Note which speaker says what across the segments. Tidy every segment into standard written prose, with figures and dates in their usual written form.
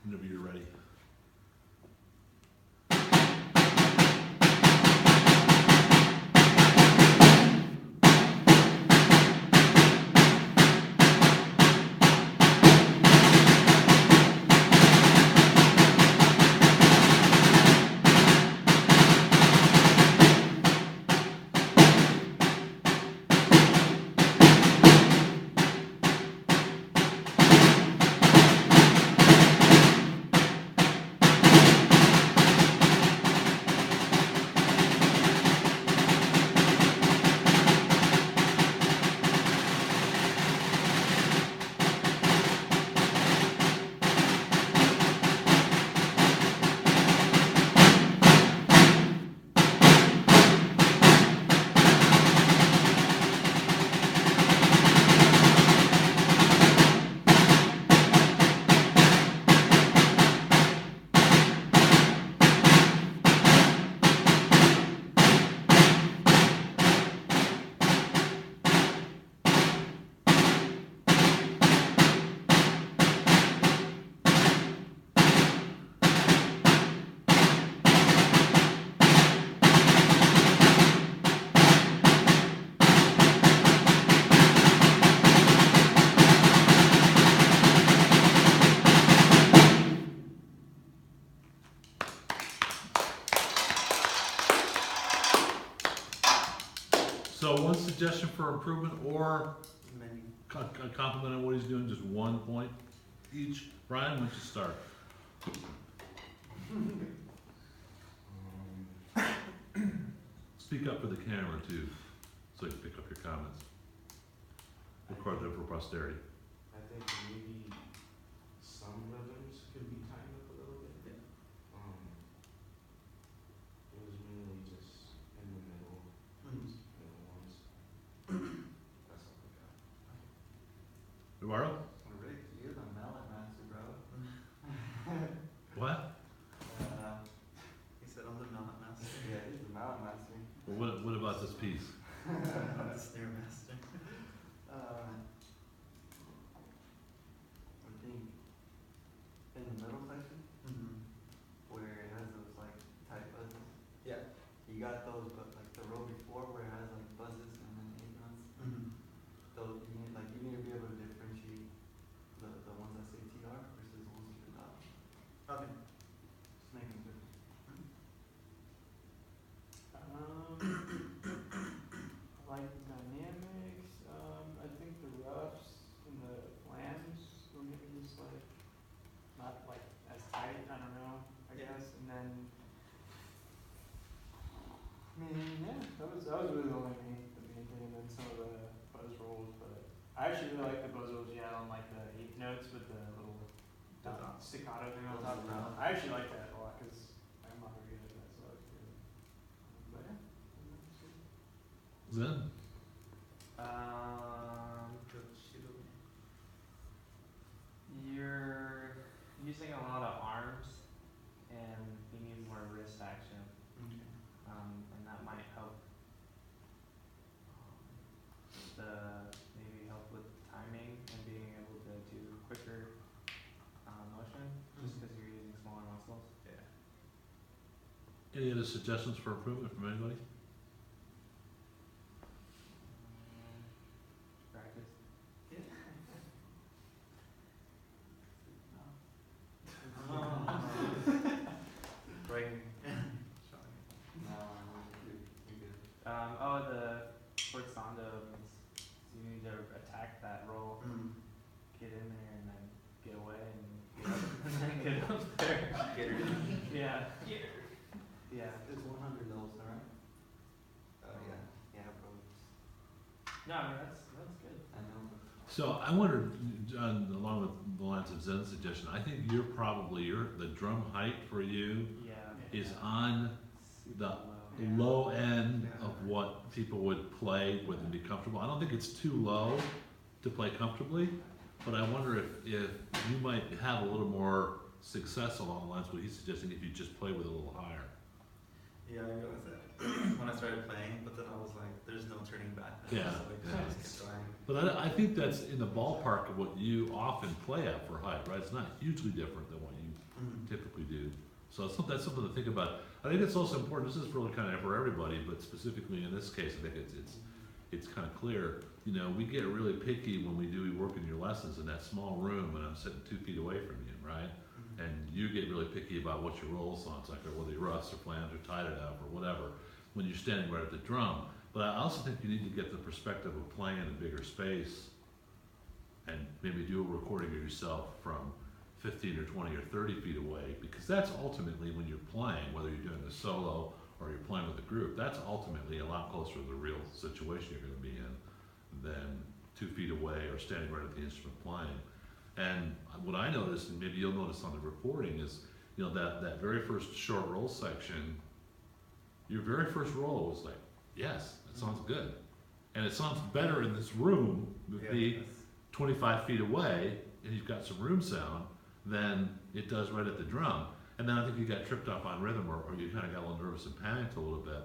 Speaker 1: Whenever you're ready. So one suggestion for improvement or a compliment on what he's doing, just 1 point each. Brian, why don't you start? Speak up for the camera too, so you can pick up your comments. Record them for posterity.
Speaker 2: I think maybe some rhythms could be tightened up a little bit. It was really just in the middle ones. That's all I got.
Speaker 1: Eduardo?
Speaker 3: Rick, you're the mallet master, bro.
Speaker 1: What?
Speaker 3: He said I'm the mallet master. Yeah, he's the mallet master.
Speaker 1: Well, what about this piece?
Speaker 3: I'm the snare master. I think in the middle section, where it has those like tight buzzes. Yeah. You got those, but like the row before where it has like buzzes and then 8 notes. Those you need to be able to differentiate the ones that say TR versus the ones that do not. Okay. Just making sure.
Speaker 4: I like the dynamics. I think the roughs and the plans were maybe just like not like as tight. I don't know. I guess. And then, I mean, yeah, that was really the main thing. And then some of the buzz rolls, but I actually really like the buzz rolls you had on like the 8 notes with the little staccato thing on top. I actually like that a lot because I'm not very good at that, so I was good. But yeah.
Speaker 1: Zen?
Speaker 5: You're using a lot of arms and you need more wrist action. And that might help maybe help with timing and being able to do quicker motion just because you're using smaller muscles.
Speaker 3: Yeah.
Speaker 1: Any other suggestions for improvement from anybody?
Speaker 5: Practice.
Speaker 3: Right.
Speaker 5: The forzando means you need to attack that roll, get in there and then get away and get up, and then get up there.
Speaker 3: Get her.
Speaker 5: Yeah. Yeah.
Speaker 3: It's 100 notes, alright? Yeah. Yeah, bro.
Speaker 5: No, I mean that's good.
Speaker 3: I know.
Speaker 1: So I wondered, along with the lines of Zen's suggestion, I think the drum height for you
Speaker 5: Yeah.
Speaker 1: is on
Speaker 5: Super
Speaker 1: the
Speaker 5: low.
Speaker 1: low end of what people would play with and be comfortable. I don't think it's too low to play comfortably, but I wonder if you might have a little more success along the lines of what he's suggesting if you just play with it a little higher.
Speaker 3: Yeah, I realized that when I started playing, but then I was like, there's no turning back.
Speaker 1: Yeah.
Speaker 3: So I just kept trying.
Speaker 1: But I think that's in the ballpark of what you often play at for height, right? It's not hugely different than what you typically do. So that's something to think about. I think it's also important, this is really kind of for everybody, but specifically in this case, I think it's kind of clear. You know, we get really picky when we do work in your lessons in that small room and I'm sitting 2 feet away from you, right? And you get really picky about what your roll songs like, or whether you're roughs or flams or tied it up or whatever, when you're standing right at the drum. But I also think you need to get the perspective of playing in a bigger space and maybe do a recording of yourself from 15 or 20 or 30 feet away, because that's ultimately when you're playing, whether you're doing a solo or you're playing with a group, that's ultimately a lot closer to the real situation you're gonna be in than 2 feet away or standing right at the instrument playing. And what I noticed, and maybe you'll notice on the recording, is, you know, that very first short roll section, your very first roll was like, yes, that sounds good. And it sounds better in this room with me 25 feet away, and you've got some room sound, than it does right at the drum. And then I think you got tripped up on rhythm, or you kind of got a little nervous and panicked a little bit.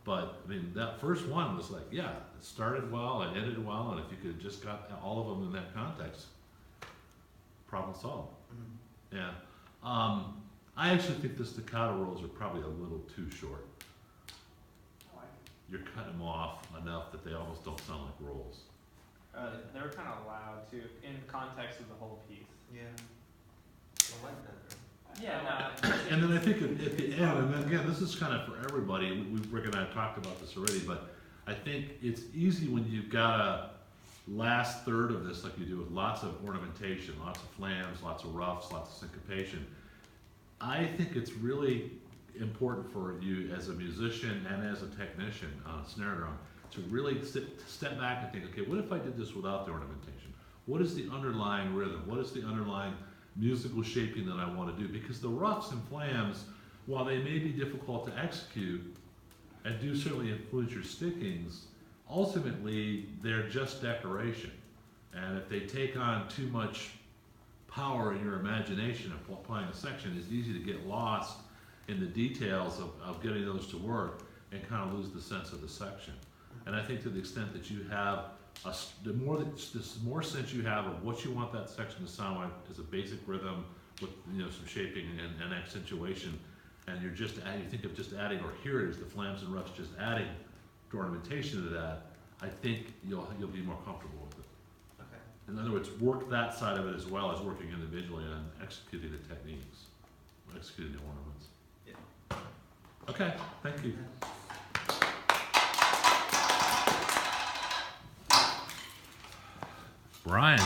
Speaker 1: But, I mean, that first one was like, yeah, it started well, it ended well, and if you could have just got all of them in that context, problem solved. Yeah. I actually think the staccato rolls are probably a little too short. You're cutting them off enough that they almost don't sound like rolls.
Speaker 5: They were kind of loud too, in context of the whole piece.
Speaker 3: Yeah. I like that though.
Speaker 5: Yeah, no.
Speaker 1: And then I think at the end, and then again, this is kind of for everybody, Rick and I have talked about this already, but I think it's easy when you've got a last third of this, like you do with lots of ornamentation, lots of flams, lots of roughs, lots of syncopation. I think it's really important for you as a musician and as a technician on a snare drum to really step back and think, okay, what if I did this without the ornamentation? What is the underlying rhythm? What is the underlying musical shaping that I want to do? Because the roughs and flams, while they may be difficult to execute and do certainly influence your stickings, ultimately they're just decoration. And if they take on too much power in your imagination of playing a section, it's easy to get lost in the details of getting those to work and kind of lose the sense of the section. And I think to the extent that you have the more sense you have of what you want that section to sound like as a basic rhythm with, you know, some shaping and accentuation, and you're just adding, you think of just adding, or here it is, the flams and roughs, just adding to ornamentation to that, I think you'll be more comfortable with it.
Speaker 3: Okay.
Speaker 1: In other words, work that side of it as well as working individually on executing the techniques, executing the ornaments.
Speaker 3: Yeah.
Speaker 1: Okay, thank you. Brian.